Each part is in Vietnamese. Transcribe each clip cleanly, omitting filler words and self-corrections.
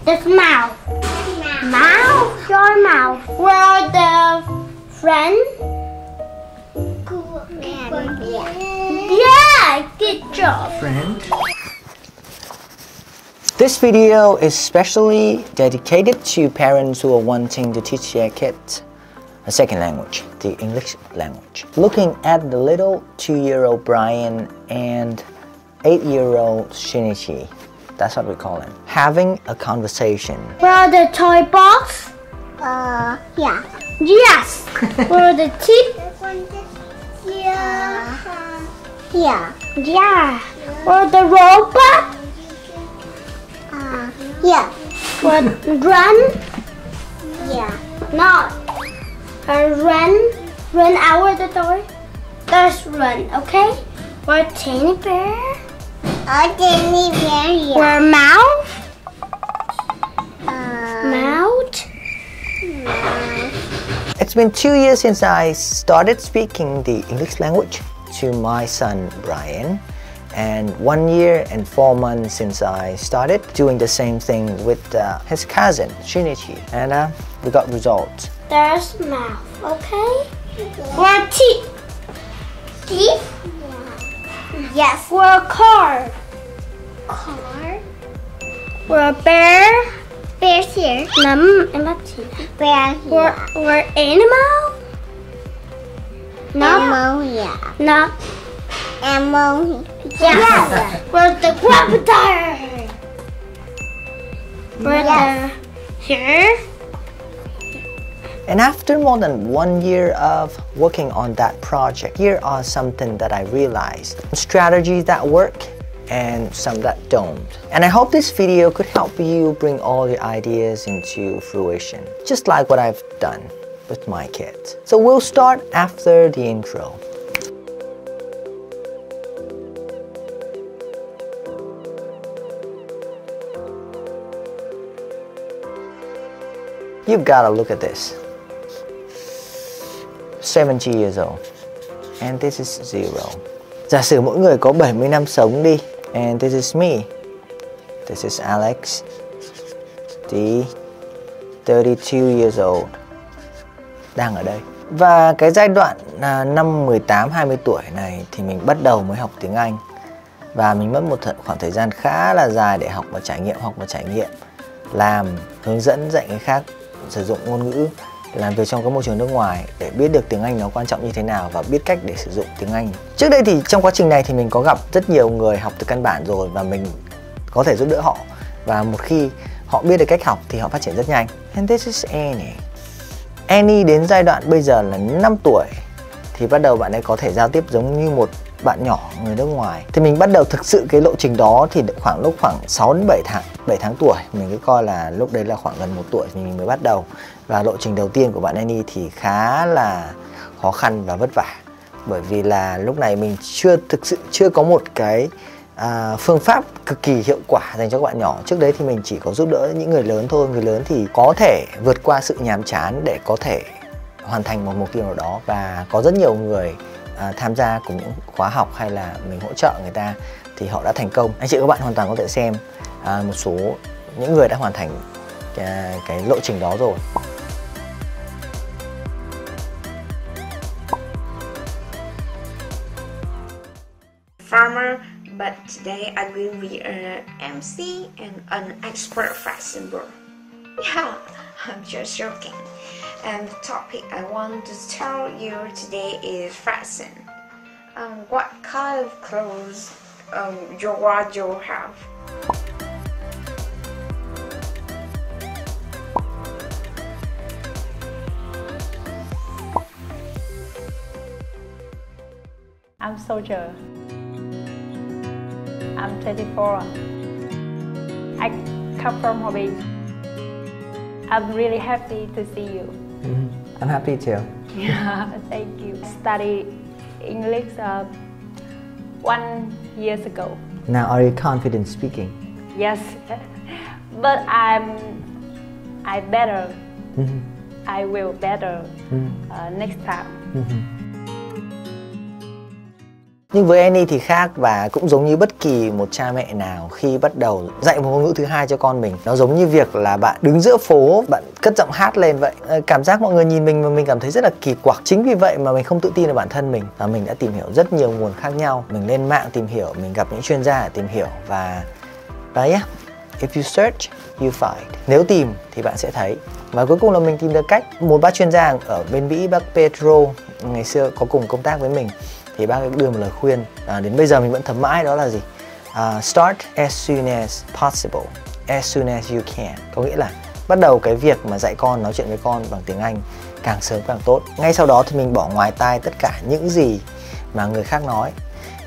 This mouth. Mouth. Your mouth. Where are the friends? Yeah, good job. Friend. This video is specially dedicated to parents who are wanting to teach their kids a second language, the English language. Looking at the little 2-year-old Brian and 8-year-old Shinichi, that's what we call him, having a conversation. Where are the toy box? Yeah. Yes. Where are the teeth? Yeah. Yeah. Where are the robot? Yeah. Where run? Yeah. Not. Run out the door. There's run, okay? Where teddy bear? Teddy bear, yeah. Where mouth? Mouth? It's been 2 years since I started speaking the English language to my son Brian, and 1 year and 4 months since I started doing the same thing with his cousin Shinichi, and we got results. There's mouth, okay? Where teeth? Teeth? Yeah. Yes. Where car? Car. Where bear? Bear's here. Em bắt gì? Bear here. Where animal? No. Animal, yeah. No. Animal. Yeah. Where's the crocodile? Where's the here? And after more than 1 year of working on that project, here are something that I realized. Strategies that work and some that don't. And I hope this video could help you bring all your ideas into fruition, just like what I've done with my kids. So we'll start after the intro. You've got to look at this. 70 years old and this is 0. Giả sử mỗi người có 70 năm sống đi, and this is me, this is Alex, the 32 years old, đang ở đây. Và cái giai đoạn năm 18-20 tuổi này thì mình bắt đầu mới học tiếng Anh, và mình mất một khoảng thời gian khá là dài để học và trải nghiệm, làm, hướng dẫn dạy người khác sử dụng ngôn ngữ, làm việc trong cái môi trường nước ngoài để biết được tiếng Anh nó quan trọng như thế nào và biết cách để sử dụng tiếng Anh. Trước đây thì trong quá trình này thì mình có gặp rất nhiều người học từ căn bản rồi và mình có thể giúp đỡ họ, và một khi họ biết được cách học thì họ phát triển rất nhanh. And this is Annie. Annie đến giai đoạn bây giờ là 5 tuổi thì bắt đầu bạn ấy có thể giao tiếp giống như một bạn nhỏ người nước ngoài. Thì mình bắt đầu thực sự cái lộ trình đó thì lúc khoảng 6 đến 7 tháng tuổi. Mình cứ coi là lúc đấy là khoảng gần 1 tuổi thì mình mới bắt đầu. Và lộ trình đầu tiên của bạn Annie thì khá là khó khăn và vất vả. Bởi vì là lúc này mình thực sự chưa có một cái phương pháp cực kỳ hiệu quả dành cho các bạn nhỏ. Trước đấy thì mình chỉ có giúp đỡ những người lớn thôi. Người lớn thì có thể vượt qua sự nhàm chán để có thể hoàn thành một mục tiêu nào đó. Và có rất nhiều người tham gia cùng những khóa học hay là mình hỗ trợ người ta thì họ đã thành công. Anh chị các bạn hoàn toàn có thể xem một số những người đã hoàn thành cái lộ trình đó rồi. Farmer, but today I will be an MC and an expert fashioner. Yeah, I'm just joking. And the topic I want to tell you today is fashion. What kind of clothes your wardrobe have? I'm Soldier. I'm 24. I come from Hòa Bình. I'm really happy to see you. I'm happy too. Yeah, thank you. Study English 1 year ago. Now, are you confident speaking? Yes, but I better. I will better next time. Nhưng với Annie thì khác, và cũng giống như bất kỳ một cha mẹ nào khi bắt đầu dạy một ngôn ngữ thứ hai cho con mình. Nó giống như việc là bạn đứng giữa phố, bạn cất giọng hát lên vậy. Cảm giác mọi người nhìn mình mà mình cảm thấy rất là kỳ quặc. Chính vì vậy mà mình không tự tin vào bản thân mình. Và mình đã tìm hiểu rất nhiều nguồn khác nhau. Mình lên mạng tìm hiểu, mình gặp những chuyên gia để tìm hiểu. Và yeah, if you search, you find. Nếu tìm thì bạn sẽ thấy. Và cuối cùng là mình tìm được cách. Một bác chuyên gia ở bên Mỹ, bác Pedro, ngày xưa có cùng công tác với mình, thì bác ấy đưa một lời khuyên đến bây giờ mình vẫn thấm mãi, đó là gì? Start as soon as possible, as soon as you can. Có nghĩa là bắt đầu cái việc mà dạy con, nói chuyện với con bằng tiếng Anh càng sớm càng tốt. Ngay sau đó thì mình bỏ ngoài tai tất cả những gì mà người khác nói.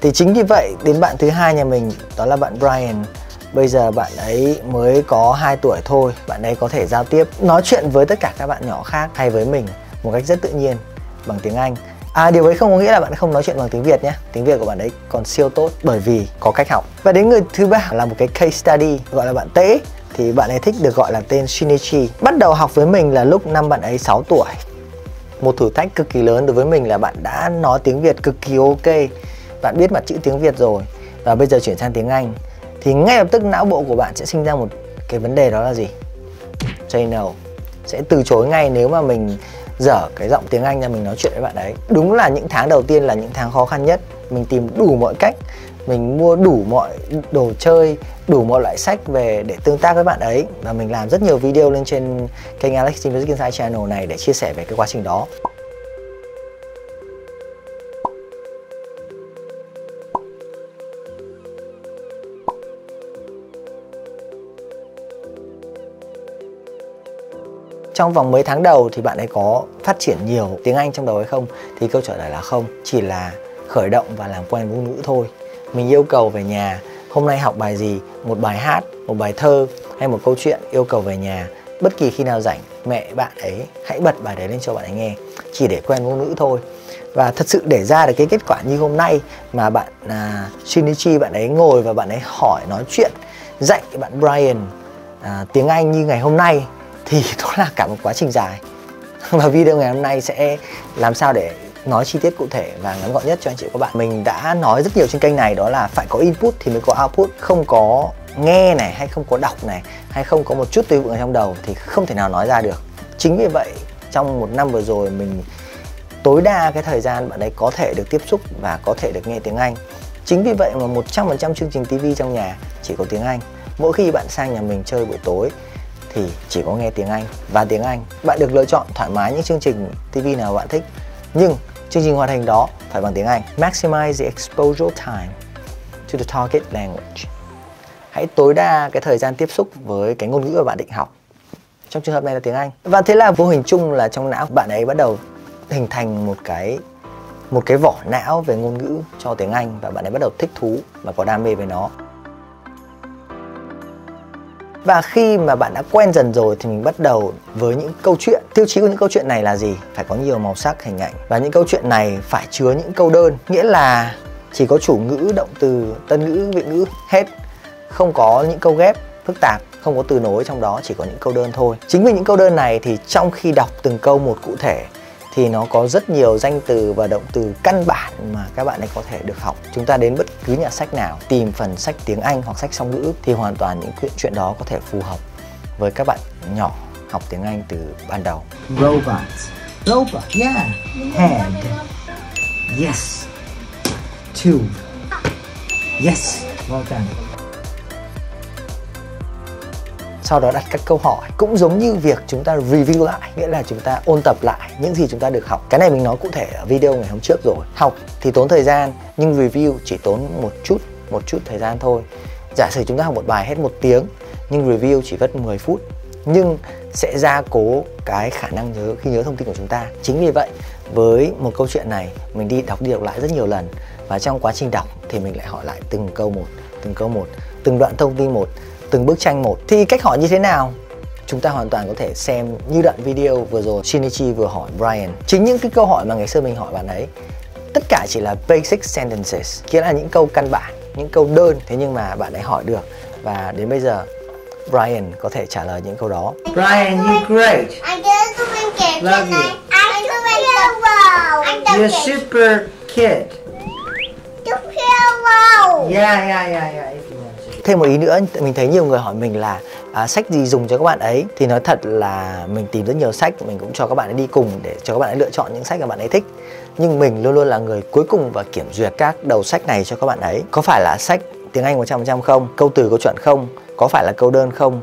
Thì chính vì vậy đến bạn thứ hai nhà mình, đó là bạn Brian. Bây giờ bạn ấy mới có 2 tuổi thôi. Bạn ấy có thể giao tiếp, nói chuyện với tất cả các bạn nhỏ khác hay với mình một cách rất tự nhiên bằng tiếng Anh. Điều ấy không có nghĩa là bạn không nói chuyện bằng tiếng Việt nhé. Tiếng Việt của bạn ấy còn siêu tốt bởi vì có cách học. Và đến người thứ ba là một cái case study, gọi là bạn Tế. Thì bạn ấy thích được gọi là tên Shinichi. Bắt đầu học với mình là lúc năm bạn ấy 6 tuổi. Một thử thách cực kỳ lớn đối với mình là bạn đã nói tiếng Việt cực kỳ ok. Bạn biết mặt chữ tiếng Việt rồi. Và bây giờ chuyển sang tiếng Anh. Thì ngay lập tức não bộ của bạn sẽ sinh ra một cái vấn đề, đó là gì? Say no. Sẽ từ chối ngay nếu mà mình dở cái giọng tiếng Anh ra mình nói chuyện với bạn ấy. Đúng là những tháng đầu tiên là những tháng khó khăn nhất. Mình tìm đủ mọi cách, mình mua đủ mọi đồ chơi, đủ mọi loại sách về để tương tác với bạn ấy. Và mình làm rất nhiều video lên trên kênh Alex Music Inside Channel này để chia sẻ về cái quá trình đó. Trong vòng mấy tháng đầu thì bạn ấy có phát triển nhiều tiếng Anh trong đầu hay không? Thì câu trả lời là không. Chỉ là khởi động và làm quen ngôn ngữ thôi. Mình yêu cầu về nhà, hôm nay học bài gì, một bài hát, một bài thơ hay một câu chuyện, yêu cầu về nhà. Bất kỳ khi nào rảnh, mẹ bạn ấy hãy bật bài đấy lên cho bạn ấy nghe. Chỉ để quen ngôn ngữ thôi. Và thật sự để ra được cái kết quả như hôm nay mà bạn Shinichi, bạn ấy ngồi và bạn ấy hỏi, nói chuyện, dạy bạn Brian tiếng Anh như ngày hôm nay, thì đó là cả một quá trình dài. Và video ngày hôm nay sẽ làm sao để nói chi tiết cụ thể và ngắn gọn nhất cho anh chị và các bạn. Mình đã nói rất nhiều trên kênh này, đó là phải có input thì mới có output. Không có nghe này, hay không có đọc này, hay không có một chút tư vựng ở trong đầu thì không thể nào nói ra được. Chính vì vậy trong một năm vừa rồi mình tối đa cái thời gian bạn ấy có thể được tiếp xúc và có thể được nghe tiếng Anh. Chính vì vậy mà 100% chương trình TV trong nhà chỉ có tiếng Anh. Mỗi khi bạn sang nhà mình chơi buổi tối thì chỉ có nghe tiếng Anh và tiếng Anh. Bạn được lựa chọn thoải mái những chương trình TV nào bạn thích, nhưng chương trình hoạt hình đó phải bằng tiếng Anh. Maximize the exposure time to the target language. Hãy tối đa cái thời gian tiếp xúc với cái ngôn ngữ mà bạn định học. Trong trường hợp này là tiếng Anh. Và thế là vô hình chung là trong não bạn ấy bắt đầu hình thành một cái vỏ não về ngôn ngữ cho tiếng Anh, và bạn ấy bắt đầu thích thú và có đam mê với nó. Và khi mà bạn đã quen dần rồi thì mình bắt đầu với những câu chuyện. Tiêu chí của những câu chuyện này là gì? Phải có nhiều màu sắc, hình ảnh. Và những câu chuyện này phải chứa những câu đơn. Nghĩa là chỉ có chủ ngữ, động từ, tân ngữ, vị ngữ hết. Không có những câu ghép phức tạp, không có từ nối trong đó, chỉ có những câu đơn thôi. Chính vì những câu đơn này thì trong khi đọc từng câu một cụ thể thì nó có rất nhiều danh từ và động từ căn bản mà các bạn ấy có thể được học. Chúng ta đến bất cứ nhà sách nào, tìm phần sách tiếng Anh hoặc sách song ngữ thì hoàn toàn những chuyện đó có thể phù hợp với các bạn nhỏ học tiếng Anh từ ban đầu. Robot, yeah. Head, yes. Tube, yes. Well done. Sau đó đặt các câu hỏi, cũng giống như việc chúng ta review lại, nghĩa là chúng ta ôn tập lại những gì chúng ta được học. Cái này mình nói cụ thể ở video ngày hôm trước rồi. Học thì tốn thời gian, nhưng review chỉ tốn một chút thời gian thôi. Giả sử chúng ta học một bài hết 1 tiếng, nhưng review chỉ mất 10 phút, nhưng sẽ gia cố cái khả năng nhớ thông tin của chúng ta. Chính vì vậy, với một câu chuyện này, mình đi đọc lại rất nhiều lần. Và trong quá trình đọc thì mình lại hỏi lại từng câu một, từng đoạn thông tin một, từng bức tranh một. Thì cách hỏi như thế nào? Chúng ta hoàn toàn có thể xem như đoạn video vừa rồi Shinichi vừa hỏi Brian. Chính những cái câu hỏi mà ngày xưa mình hỏi bạn ấy, tất cả chỉ là basic sentences, nghĩa là những câu căn bản, những câu đơn. Thế nhưng mà bạn ấy hỏi được. Và đến bây giờ Brian có thể trả lời những câu đó. Brian, you're great. Love you. You're a super kid. Yeah. Thêm một ý nữa, mình thấy nhiều người hỏi mình là sách gì dùng cho các bạn ấy. Thì nói thật là mình tìm rất nhiều sách, mình cũng cho các bạn ấy đi cùng để cho các bạn ấy lựa chọn những sách mà bạn ấy thích. Nhưng mình luôn luôn là người cuối cùng và kiểm duyệt các đầu sách này cho các bạn ấy. Có phải là sách tiếng Anh 100% không? Câu từ câu chuẩn không? Có phải là câu đơn không?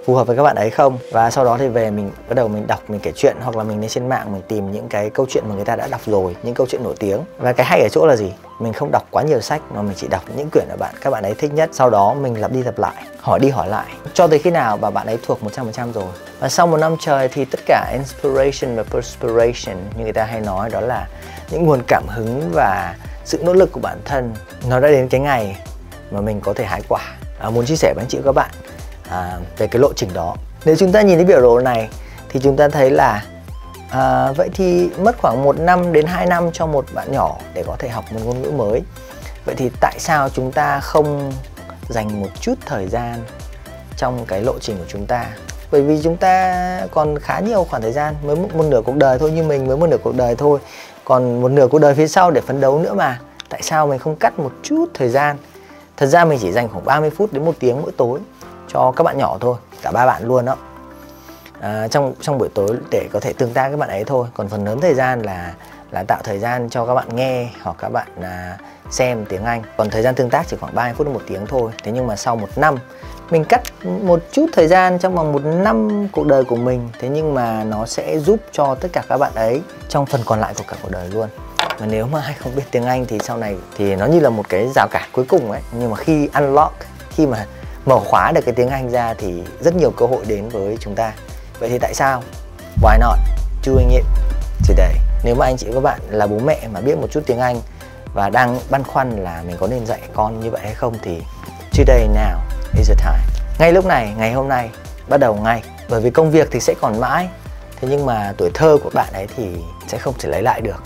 Phù hợp với các bạn ấy không? Và sau đó thì về mình bắt đầu mình đọc, mình kể chuyện, hoặc là mình lên trên mạng mình tìm những cái câu chuyện mà người ta đã đọc rồi, những câu chuyện nổi tiếng. Và cái hay ở chỗ là gì? Mình không đọc quá nhiều sách mà mình chỉ đọc những quyển mà các bạn ấy thích nhất. Sau đó mình lặp đi lặp lại, hỏi đi hỏi lại cho tới khi nào mà bạn ấy thuộc 100% rồi. Và sau một năm trời thì tất cả inspiration và perspiration như người ta hay nói, đó là những nguồn cảm hứng và sự nỗ lực của bản thân, nó đã đến cái ngày mà mình có thể hái quả. Muốn chia sẻ với anh chị và các bạn về cái lộ trình đó. Nếu chúng ta nhìn thấy biểu đồ này thì chúng ta thấy là vậy thì mất khoảng 1 năm đến 2 năm cho một bạn nhỏ để có thể học một ngôn ngữ mới. Vậy thì tại sao chúng ta không dành một chút thời gian trong cái lộ trình của chúng ta? Bởi vì chúng ta còn khá nhiều khoảng thời gian, mới một nửa cuộc đời thôi, như mình mới một nửa cuộc đời thôi, còn một nửa cuộc đời phía sau để phấn đấu nữa mà. Tại sao mình không cắt một chút thời gian? Thật ra mình chỉ dành khoảng 30 phút đến 1 tiếng mỗi tối cho các bạn nhỏ thôi, cả 3 bạn luôn đó. Trong buổi tối để có thể tương tác với các bạn ấy thôi. Còn phần lớn thời gian là tạo thời gian cho các bạn nghe hoặc các bạn xem tiếng Anh. Còn thời gian tương tác chỉ khoảng 30 phút đến 1 tiếng thôi. Thế nhưng mà sau 1 năm mình cắt một chút thời gian trong vòng 1 năm cuộc đời của mình. Thế nhưng mà nó sẽ giúp cho tất cả các bạn ấy trong phần còn lại của cả cuộc đời luôn. Mà nếu mà ai không biết tiếng Anh thì sau này thì nó như là một cái rào cản cuối cùng ấy. Nhưng mà khi unlock, khi mà mở khóa được cái tiếng Anh ra thì rất nhiều cơ hội đến với chúng ta. Vậy thì tại sao? Why not doing it today? Nếu mà anh chị và các bạn là bố mẹ mà biết một chút tiếng Anh và đang băn khoăn là mình có nên dạy con như vậy hay không thì today, now is the time. Ngay lúc này, ngày hôm nay, bắt đầu ngay. Bởi vì công việc thì sẽ còn mãi. Thế nhưng mà tuổi thơ của bạn ấy thì sẽ không thể lấy lại được.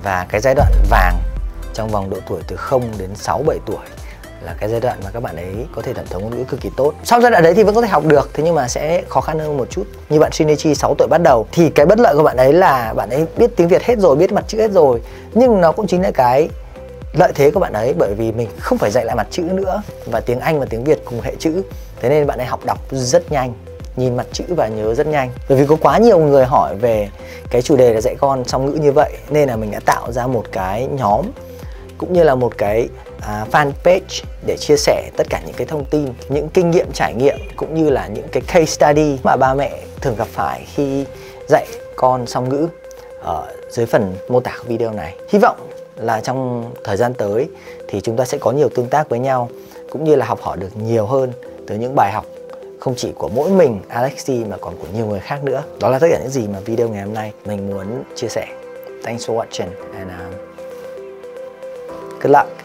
Và cái giai đoạn vàng trong vòng độ tuổi từ 0 đến 6-7 tuổi là cái giai đoạn mà các bạn ấy có thể thẩm thấu ngôn ngữ cực kỳ tốt. Sau giai đoạn đấy thì vẫn có thể học được, thế nhưng mà sẽ khó khăn hơn một chút. Như bạn Shinichi 6 tuổi bắt đầu thì cái bất lợi của bạn ấy là bạn ấy biết tiếng Việt hết rồi, biết mặt chữ hết rồi. Nhưng nó cũng chính là cái lợi thế của bạn ấy, bởi vì mình không phải dạy lại mặt chữ nữa, và tiếng Anh và tiếng Việt cùng hệ chữ. Thế nên bạn ấy học đọc rất nhanh, nhìn mặt chữ và nhớ rất nhanh. Bởi vì có quá nhiều người hỏi về cái chủ đề là dạy con song ngữ như vậy, nên là mình đã tạo ra một cái nhóm cũng như là một cái fanpage để chia sẻ tất cả những cái thông tin, những kinh nghiệm trải nghiệm cũng như là những cái case study mà ba mẹ thường gặp phải khi dạy con song ngữ ở dưới phần mô tả của video này. Hy vọng là trong thời gian tới thì chúng ta sẽ có nhiều tương tác với nhau, cũng như là học hỏi được nhiều hơn từ những bài học không chỉ của mỗi mình Alexi mà còn của nhiều người khác nữa. Đó là tất cả những gì mà video ngày hôm nay mình muốn chia sẻ. Thanks for watching and good luck.